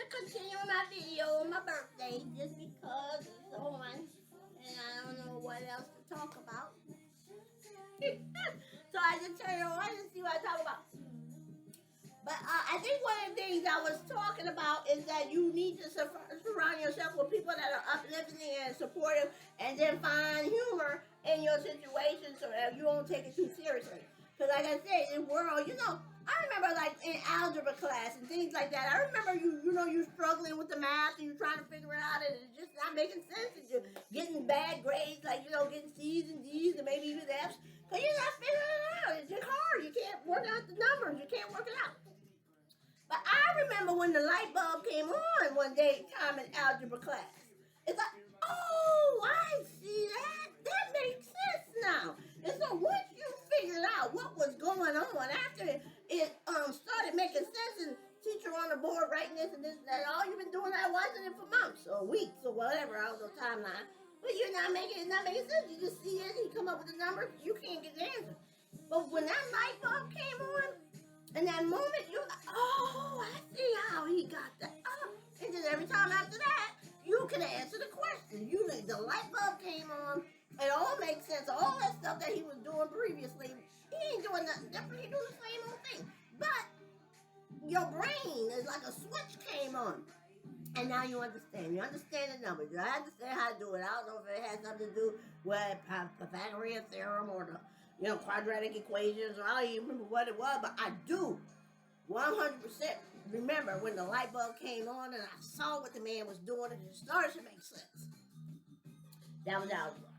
to continue my video on my birthday just because it's on, and I don't know what else to talk about. So I just turn it on and see what I talk about. But I think one of the things I was talking about is that you need to surround yourself with people that are uplifting and supportive, and then find humor in your situation so that you won't take it too seriously. Because like I said, in the world, I remember like in algebra class and things like that. I remember you're struggling with the math and you're trying to figure it out and it's just not making sense. And you're getting bad grades, like getting C's and D's and maybe even F's. Because you're not figuring it out. It's just hard. You can't work out the numbers. You can't work it out. But I remember when the light bulb came on one day time in algebra class. It's like, oh, I see that. That makes sense now. And so once you figured out what was going on after it started making sense, and teacher on the board writing this and this and that, all you've been doing that watching it for months or weeks or whatever, I don't know timeline. But you're not making sense. You just see it and you come up with the numbers, you can't get the answer. But when that light bulb came on, in that moment, you're like, oh, I see how he got that. And then every time after that, you can answer the question. The light bulb came on. It all makes sense. All that stuff that he was doing previously, he ain't doing nothing different. He doing the same old thing. But your brain is like a switch came on. And now you understand. You understand the numbers. You understand how to do it. I don't know if it has something to do with Pythagorean theorem or the quadratic equations, or I don't even remember what it was, but I do 100% remember when the light bulb came on and I saw what the man was doing and it started to make sense. That was algebra.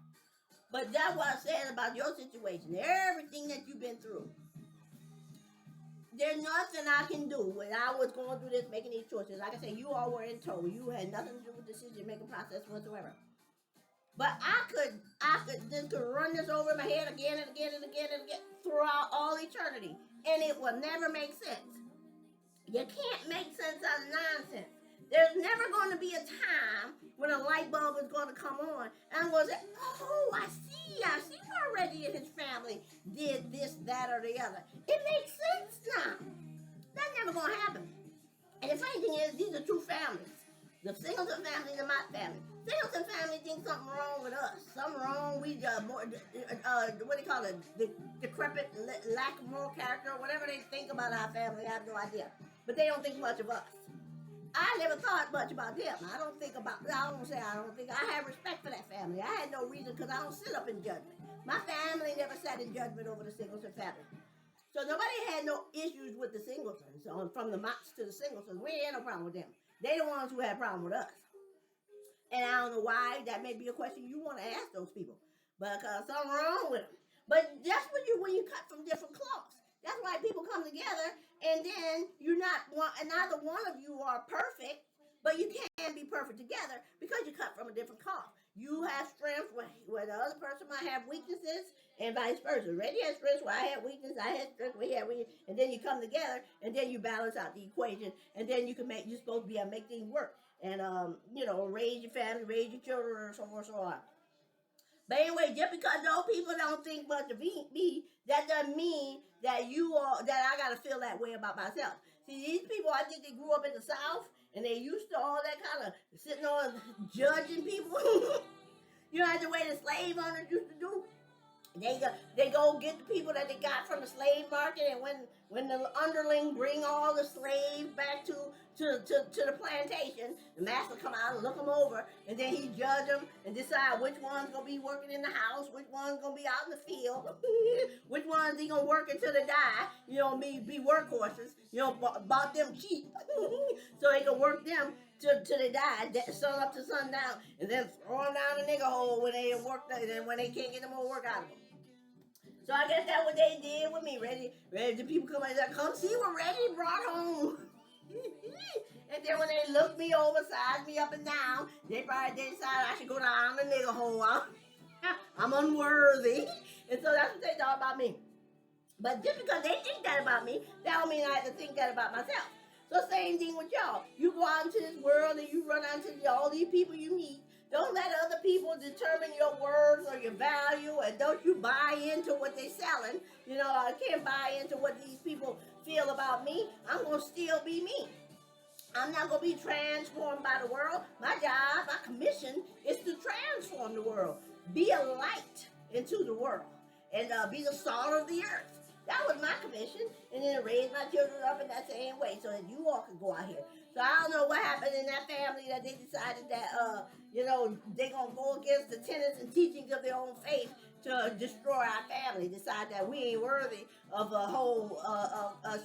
But that's what I said about your situation, everything that you've been through. There's nothing I can do when I was going through this, making these choices. Like I said, you all were in tow. You had nothing to do with the decision-making process whatsoever. But I could run this over my head again and again and again and again throughout all eternity, and it will never make sense. You can't make sense out of nonsense. There's never going to be a time when a light bulb is going to come on, and I'm going to say, oh, I see why Reggie and his family did this, that, or the other. It makes sense now. That's never going to happen. And the funny thing is, these are two families. The Singleton family and the Mott family. Singleton family thinks something wrong with us. Something wrong. We what do you call it? The decrepit, lack of moral character, whatever they think about our family. I have no idea. But they don't think much of us. I never thought much about them. I don't think. I have respect for that family. I had no reason because I don't sit up in judgment. My family never sat in judgment over the Singleton family. So nobody had no issues with the Singletons. So from the Motts to the Singletons, we ain't had no problem with them. They the ones who had a problem with us. And I don't know why. That may be a question you want to ask those people. But something wrong with them. But that's when you cut from different cloths. That's why people come together, and then neither one of you are perfect, but you can be perfect together because you cut from a different cloth. You have strengths where the other person might have weaknesses, and vice versa. Reggie has strengths where I have weakness, I have strengths where he has weakness, and then you come together, and then you balance out the equation, and then you're supposed to be able to make things work, and raise your family, raise your children, and so on and so on. But anyway, just because those people don't think much of me, that doesn't mean that that I gotta feel that way about myself. See, these people, I think they grew up in the South, and they used to all that kind of sitting on judging people. That's the way the slave owners used to do. They go get the people that they got from the slave market, and when the underling bring all the slaves back to the plantation, the master come out and look them over, and then he judge them and decide which one's gonna be working in the house, which one's gonna be out in the field, which one's he gonna work until they die. Be workhorses. Bought them cheap, so they can work them till they die, sun up to sundown, and then throw them down the nigger hole when they work, and when they can't get no more work out of them. So I guess that's what they did with me. Reggie, the people come and say, come see what Reggie brought home. And then when they looked me over, sized me up and down, they decided I should go down the nigger hole. I'm unworthy. And so that's what they thought about me. But just because they think that about me, that don't mean I have to think that about myself. So same thing with y'all. You go out into this world and you run out into all these people you meet. Don't let other people determine your worth or your value, and don't you buy into what they're selling. I can't buy into what these people feel about me. I'm going to still be me. I'm not going to be transformed by the world. My job, my commission is to transform the world. Be a light into the world. And be the salt of the earth. That was my commission. And then raise my children up in that same way so that you all can go out here. So I don't know what happened in that family that they decided that, they're going to go against the tenets and teachings of their own faith to destroy our family, decide that we ain't worthy of a whole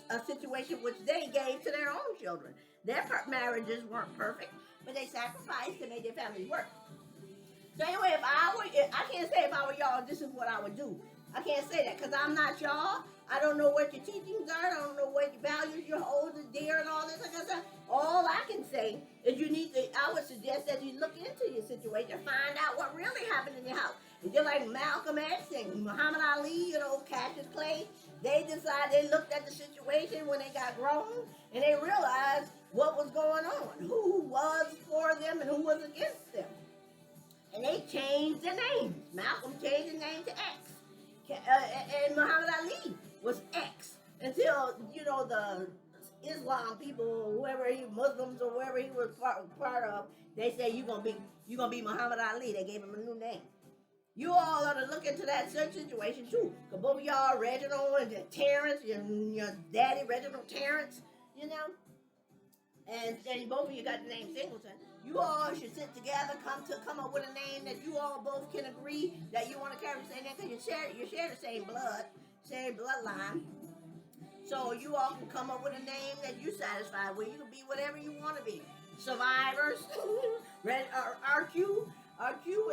a situation which they gave to their own children. Their marriages weren't perfect, but they sacrificed to make their families work. So anyway, I can't say if I were y'all, this is what I would do. I can't say that because I'm not y'all. I don't know what your teachings are. I don't know what values you hold dear and all this. Like I said, all I can say is I would suggest that you look into your situation, find out what really happened in your house. It's just like Malcolm X and Muhammad Ali, Cassius Clay. They looked at the situation when they got grown and they realized what was going on, who was for them and who was against them. And they changed their names. Malcolm changed his name to X. And Muhammad Ali was X until, the Islam people, Muslims or whoever he was part of, they say you're gonna be Muhammad Ali. They gave him a new name. You all ought to look into that situation too. Because both of y'all, Reginald and Terrance, your daddy, Reginald Terrance, and both of you got the name Singleton. You all should sit together, come up with a name that you all both can agree that you want to carry the same name because you share the same bloodline. So you all can come up with a name that you're satisfied with. You can be whatever you want to be. Survivors, RQ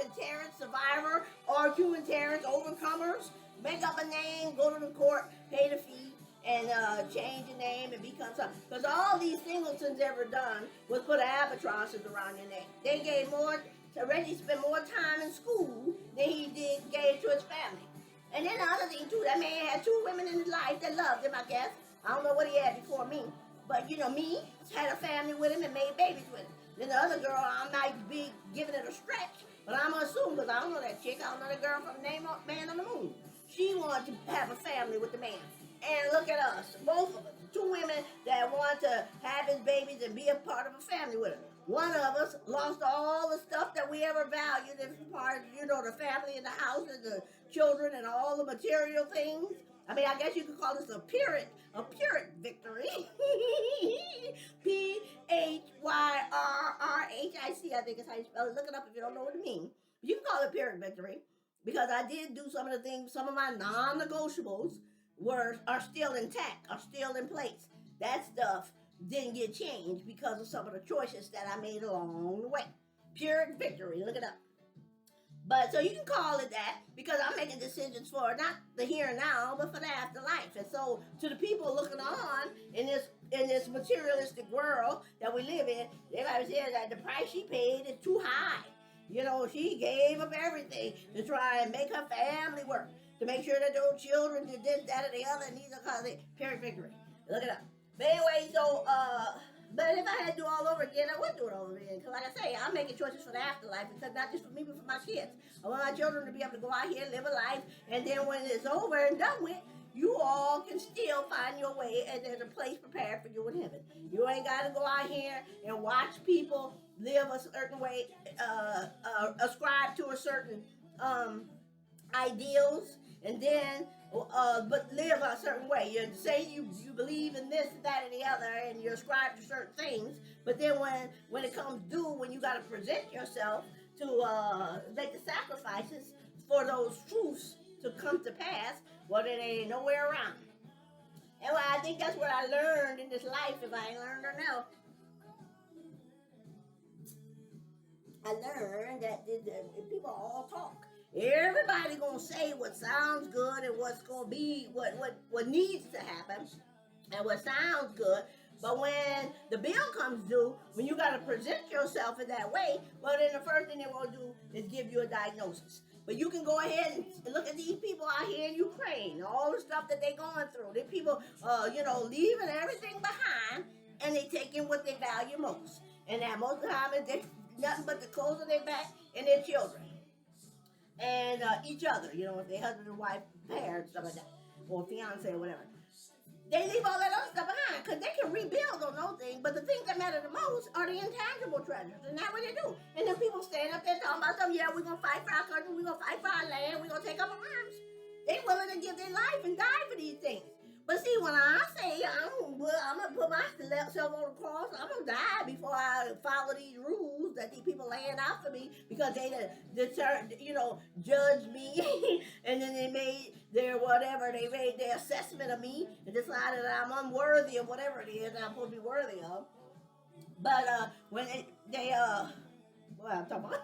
and Terrance, Survivor, RQ and Terrance, Overcomers. Make up a name, go to the court, pay the fee, and change your name and become something. Because all these singletons ever done was put albatrosses around your neck. They gave Reggie spent more time in school than he gave to his family. And then the other thing too, that man had 2 women in his life that loved him, I guess. I don't know what he had before me. But me, had a family with him and made babies with him. Then the other girl, I might be giving it a stretch, but I'm going to assume, because I don't know that chick, I don't know the girl from the name of Man on the Moon. She wanted to have a family with the man. And look at us, both of us, 2 women that want to have his babies and be a part of a family with him. One of us lost all the stuff that we ever valued as part of, the family and the house and the children and all the material things. I mean, I guess you could call this a Pyrrhic victory. Pyrrhic, I think is how you spell it. Look it up if you don't know what it means. But you can call it Pyrrhic victory because I did do some of the things, some of my non-negotiables are still intact, are still in place. That stuff didn't get changed because of some of the choices that I made along the way. Pyrrhic victory, look it up. But so you can call it that because I'm making decisions for not the here and now, but for the afterlife. And so to the people looking on in this materialistic world that we live in, they might say that the price she paid is too high. She gave up everything to try and make her family work, to make sure that those children did this, that, or the other, and these are called it Pyrrhic victory. Look it up. But anyway, but if I had to do all over again, I would do it all over again. Because like I say, I'm making choices for the afterlife, because not just for me, but for my kids. I want my children to be able to go out here, live a life, and then when it's over and done with, you all can still find your way, and there's a place prepared for you in heaven. You ain't got to go out here and watch people live a certain way, ascribe to a certain ideals, and then but live a certain way. You say you believe in this, that, and the other, and you ascribe to certain things, but then when it comes due, when you got to present yourself to make the sacrifices for those truths to come to pass, well, then they ain't nowhere around. And I think that's what I learned in this life, if I ain't learned or no. I learned that people all talk. Everybody gonna say what sounds good and what's gonna be what needs to happen and what sounds good. But when the bill comes due, when you gotta present yourself in that way, well then the first thing they will do is give you a diagnosis. But you can go ahead and look at these people out here in Ukraine, all the stuff that they're going through. These people, leaving everything behind, and they taking what they value most. And that most of the time, it's nothing but the clothes on their back and their children. And each other, if their husband and wife pair and stuff like that, or fiance or whatever. They leave all that other stuff behind because they can rebuild on know things, but the things that matter the most are the intangible treasures, and that's what they do. And then people stand up there talking about something, yeah, we're going to fight for our country, we're going to fight for our land, we're going to take up arms. They willing to give their life and die for these things. But see, when I say I'm gonna put myself on the cross, I'm gonna die before I follow these rules that these people laying out for me because they judged me, and then they made their assessment of me and decided that I'm unworthy of whatever it is that I'm supposed to be worthy of. But when I'm talking about.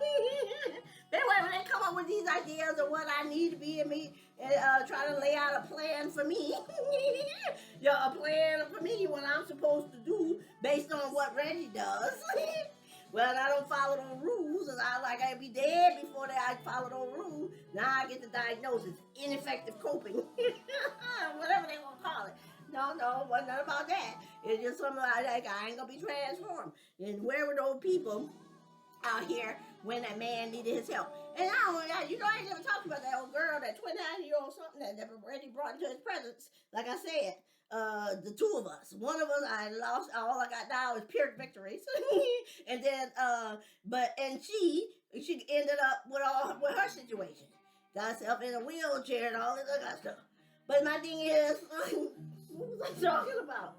Anyway, when they come up with these ideas of what I need to be in me and try to lay out a plan for me, a plan for me, what I'm supposed to do based on what Reggie does. Well, I don't follow those rules, and I'd be dead before I follow those rules. Now I get the diagnosis, ineffective coping, whatever they want to call it. No, it wasn't nothing about that. It's just something like I ain't gonna be transformed. And where were those people out here when that man needed his help? And I ain't never talked about that old girl, that 29-year-old something that Reggie brought into his presence. Like I said, the two of us. One of us, I lost. All I got now is Pyrrhic victories. And then, she ended up with her situation. Got herself in a wheelchair and all this other stuff. But my thing is, what was I talking about?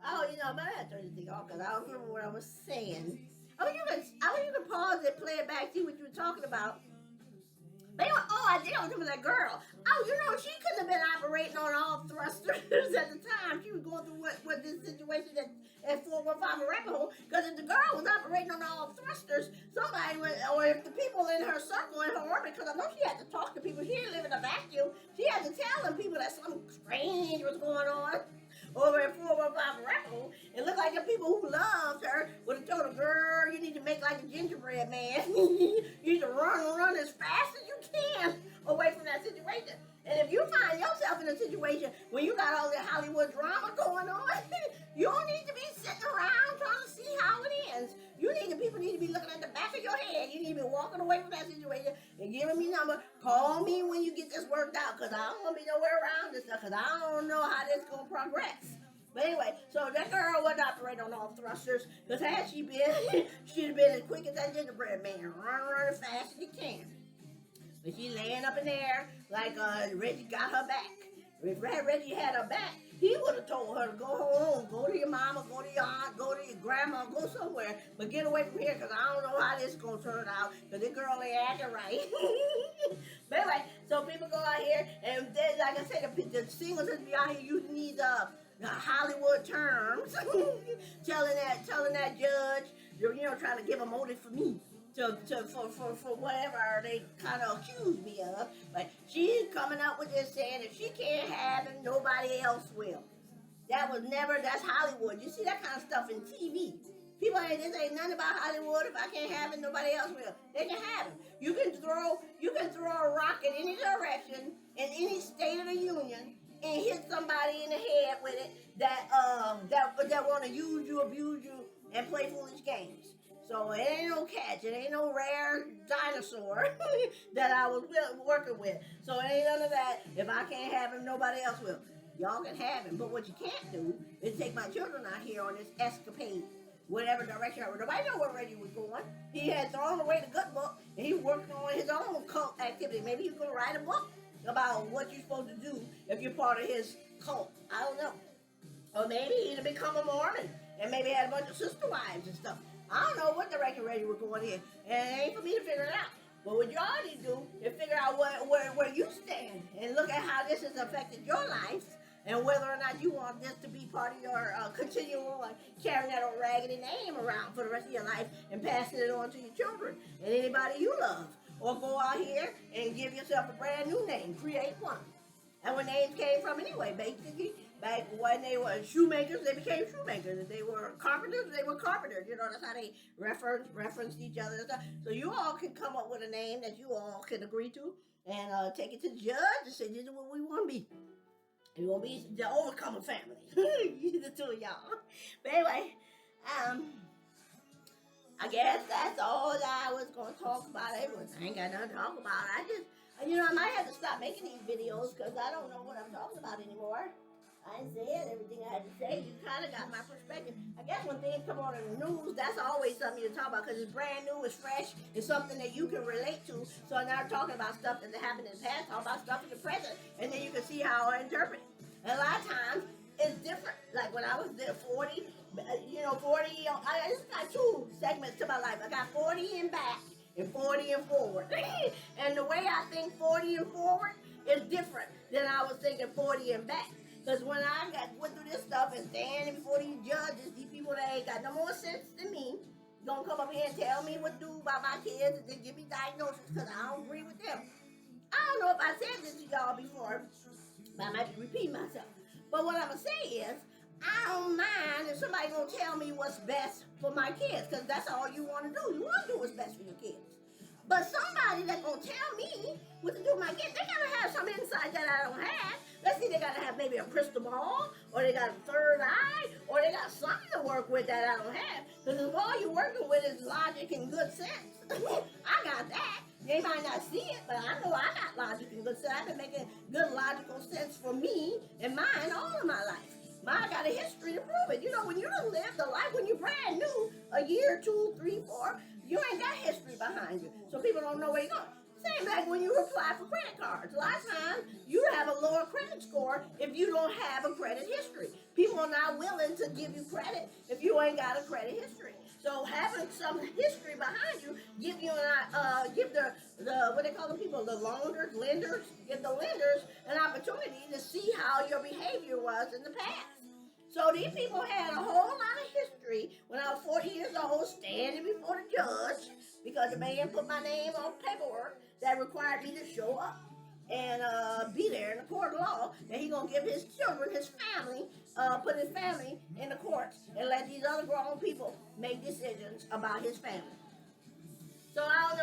Oh, but I had to turn the thing off because I don't remember what I was saying. You can pause it, play it back, see what you were talking about. But anyway, I did remember that girl. She couldn't have been operating on all thrusters at the time. She was going through what this situation at 415 Arapahoe. Because if the girl was operating on all thrusters, or if the people in her circle, in her orbit, because I know she had to talk to people. She didn't live in a vacuum. She had to tell them people that something strange was going on over at 415 Reginald. It looked like the people who loved her would have told her, girl, you need to make like a gingerbread man. You need to run as fast as you can away from that situation. And if you find yourself in a situation where you got all the Hollywood drama going on, you don't need to be sitting around trying to see how it ends. People need to be looking at the back of your head. You need to be walking away from that situation and giving me number. Call me when you get this worked out, because I don't want to be nowhere around this stuff, because I don't know how this is going to progress. But anyway, so that girl wasn't operating on all thrusters, because had she been, she'd have been as quick as that gingerbread man. Run as fast as you can. But she laying up in there like Reggie got her back. If Reggie had her back, he would have told her to go home, go to your mama, go to your aunt, go to your grandma, go somewhere, but get away from here, because I don't know how this is going to turn out, because this girl ain't acting right. But anyway, so people go out here, and then, like I said, the singletons be out here using these Hollywood terms, telling that judge, trying to give a motive for me. For whatever they kind of accused me of. But she's coming up with this saying if she can't have him, nobody else will. That's Hollywood. You see that kind of stuff in TV. People this ain't nothing about Hollywood. If I can't have it, nobody else will. They can have him. You can throw a rock in any direction, in any state of the union, and hit somebody in the head with it that want to use you, abuse you, and play foolish games. So it ain't no catch. It ain't no rare dinosaur that I was working with. So it ain't none of that. If I can't have him, nobody else will. Y'all can have him. But what you can't do is take my children out here on this escapade. Whatever direction. Nobody know where Reggie was going. He had thrown away the good book, and he was working on his own cult activity. Maybe he was going to write a book about what you're supposed to do if you're part of his cult. I don't know. Or maybe he'd become a Mormon and maybe had a bunch of sister wives and stuff. I don't know what direction Reggie was going in, and it ain't for me to figure it out. But what y'all need to do is figure out where you stand and look at how this has affected your life and whether or not you want this to be part of your continual carrying that old raggedy name around for the rest of your life and passing it on to your children and anybody you love. Or go out here and give yourself a brand new name, create one. And where names came from anyway, basically. Back when they were shoemakers, they became shoemakers. If they were carpenters, they were carpenters. That's how they referenced each other and stuff. So you all can come up with a name that you all can agree to and take it to the judge and say, this is what we want to be. We want to be the Overcomer family. The two of y'all. But anyway, I guess that's all that I was going to talk about. I ain't got nothing to talk about. I might have to stop making these videos because I don't know what I'm talking about anymore. I said everything I had to say. You kind of got my perspective. I guess guess when things come on in the news, that's always something you talk about because it's brand new, it's fresh, it's something that you can relate to. So now talking about stuff that happened in the past, talk about stuff in the present, and then you can see how I interpret it. And a lot of times it's different. Like when I was there 40, 40, it's got two segments to my life. I got 40 and back and 40 and forward. And the way I think 40 and forward is different than I was thinking 40 and back. Because when I went through this stuff and standing before these judges, these people that ain't got no more sense than me, gonna come up here and tell me what to do about my kids and then give me diagnosis because I don't agree with them. I don't know if I said this to y'all before, but I might be repeating myself. But what I'm gonna say is, I don't mind if somebody gonna tell me what's best for my kids, because that's all you want to do. You want to do what's best for your kids. But somebody that's gonna tell me what to do with my kids, they gotta have some insight that I don't have. Let's see, they gotta have maybe a crystal ball, or they got a third eye, or they got something to work with that I don't have. Because if all you're working with is logic and good sense, I got that. They might not see it, but I know I got logic and good sense. I've been making good logical sense for me and mine all of my life. Mine got a history to prove it. You know, when you don't live the life, when you're brand new, a year, 2, 3, 4, you ain't got history behind you. So people don't know where you're going. Same like when you apply for credit cards. A lot of times, you have a lower credit score if you don't have a credit history. People are not willing to give you credit if you ain't got a credit history. So having some history behind you give the what they call the people, the lenders, give the lenders an opportunity to see how your behavior was in the past. So these people had a whole lot of history when I was 40 years old, standing before the judge because the man put my name on paperwork that required me to show up and be there in the court of law, that he gonna give his children, his family, put his family in the courts and let these other grown people make decisions about his family. So I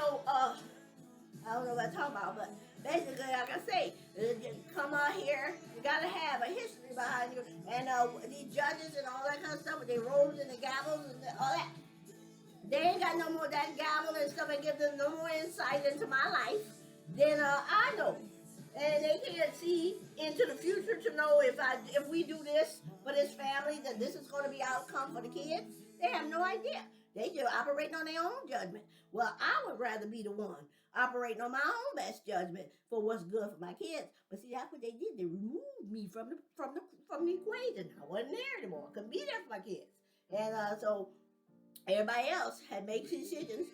don't know what I'm talking about, but basically, like I say, you come out here, you gotta have a history behind you, and these judges and all that kind of stuff with their robes and the gavels and all that, they ain't got no more that gavel and stuff and give them no more insight into my life than I know. And they can't see into the future to know if we do this for this family, that this is going to be outcome for the kids. They have no idea. They just operating on their own judgment. Well, I would rather be the one operating on my own best judgment for what's good for my kids. But see, that's what they did. They removed me from the equation. I wasn't there anymore. I couldn't be there for my kids. And so everybody else had made decisions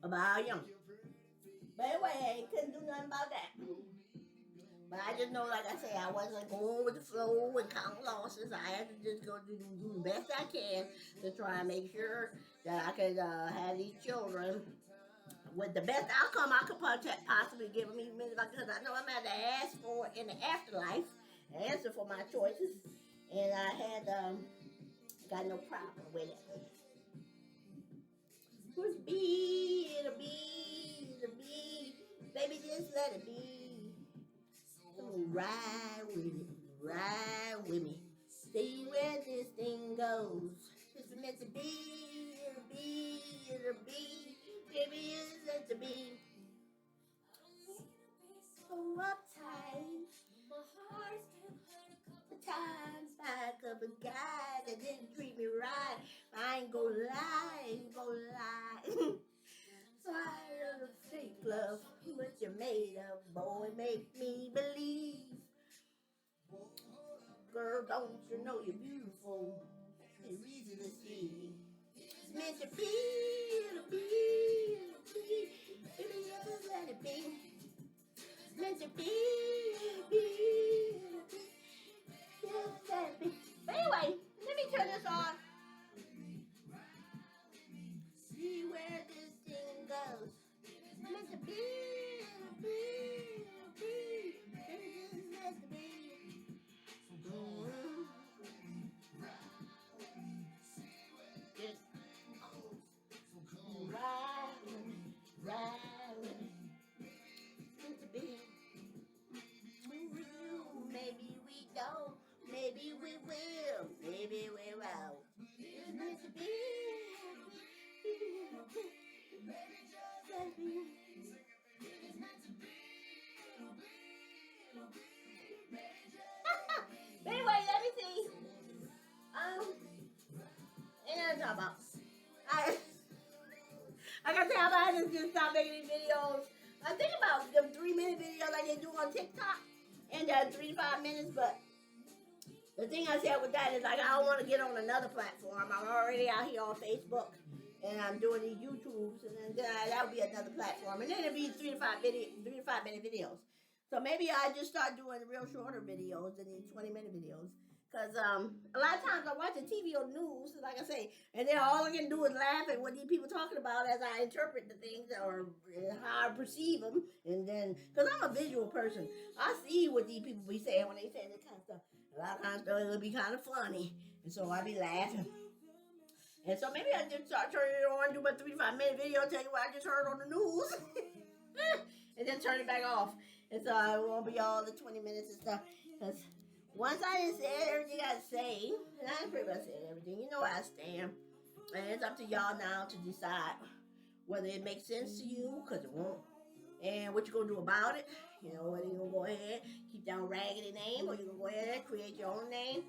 about our young. But anyway, I couldn't do nothing about that. But I just know, like I say, I wasn't going with the flow and count losses. I had to just go do the best I can to try and make sure that I could have these children with the best outcome I could possibly give them, even because I know I'm going to have to ask for in the afterlife, answer for my choices. And I had got no problem with it. It'll be, baby, just let it be. Ride with me, see where this thing goes. It's meant to be, it'll be, baby, it's meant to be. So uptight, my heart still hurt a couple times by a couple guys that didn't treat me right. I ain't gonna lie, Tired of fake love, what you made of, boy, make me believe. Girl, don't you know you're beautiful? It's easy to see. It's meant to be, it'll be. Baby, just let it be. It's meant to be, it'll be. Just let it be. But anyway, let me turn this on. See where this thing goes. It's meant to be, it'll be. It's meant to be. Ride with me. Meant to be. Maybe we don't. Maybe talking about? Like I said, I'm about to just stop making these videos. I think about the 3-minute videos like they do on TikTok and 3 to 5 minutes, but the thing I said with that is like I don't want to get on another platform. I'm already out here on Facebook and I'm doing these YouTubes, and then that would be another platform, and then it'd be 3 to 5 minute videos. So maybe I just start doing real shorter videos than these 20-minute videos. Cause a lot of times I watch the TV or news, like I say, and then all I can do is laugh at what these people talking about as I interpret the things or how I perceive them. And then, cause I'm a visual person, I see what these people be saying when they say this kind of stuff. A lot of times it'll be kind of funny, and so I be laughing. And so maybe I just start turning it on, do my 3 to 5 minute video, tell you what I just heard on the news, and then turn it back off. And so it won't be all the 20 minutes and stuff. Cause once I done said everything I say, and I pretty much said everything, you know where I stand. And it's up to y'all now to decide whether it makes sense to you, because it won't, and what you going to do about it. You know, whether you're going to go ahead, keep that raggedy name, or you're going to go ahead and create your own name.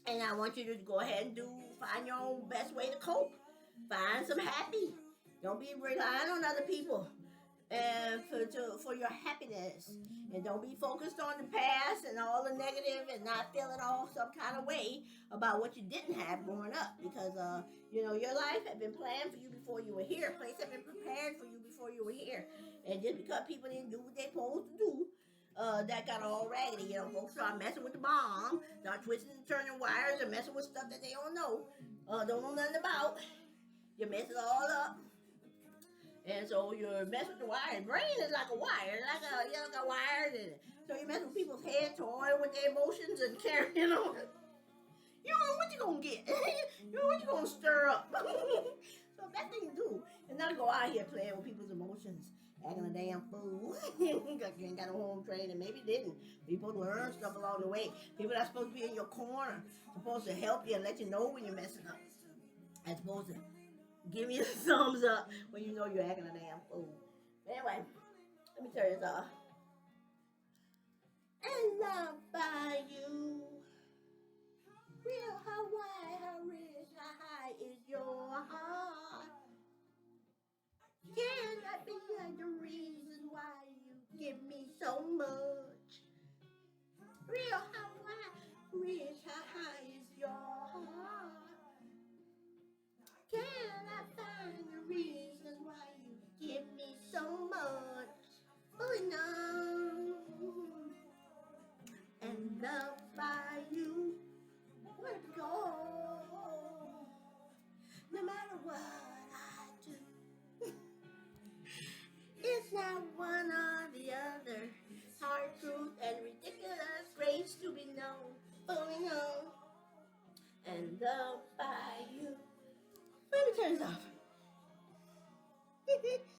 And I want you to go ahead and find your own best way to cope. Find some happy. Don't be relying on other people and for your happiness, and don't be focused on the past and all the negative and not feeling all some kind of way about what you didn't have growing up, because you know, your life had been planned for you before you were here. Place had been prepared for you before you were here, and just because people didn't do what they're supposed to do, that got all raggedy. You know, folks start messing with the bomb, start twisting and turning wires and messing with stuff that they don't know nothing about. You mess it all up. And so you mess with the wire. Brain is like a wire, like a wire. And so you mess with people's heads, toying with their emotions and carrying on. You don't know what you're going to get. You know what you're going to stir up. So that thing you do. And not go out here playing with people's emotions, acting a damn fool. You ain't got no home training. Maybe you didn't. People learn stuff along the way. People that's supposed to be in your corner, supposed to help you and let you know when you're messing up. As opposed to give me a thumbs up when you know you're acting a damn fool. But anyway, let me turn this off. And love by you. Real, how wide, how rich, how high is your heart? Can that be the reason why you give me so much? Real, how wide, rich, how high is your heart? Can I find the reason why you give me so much? Oh no. And love by you would go. No matter what I do, it's not one or the other. Hard truth and ridiculous grace to be known. Oh no. And love by you. Let me turn this off.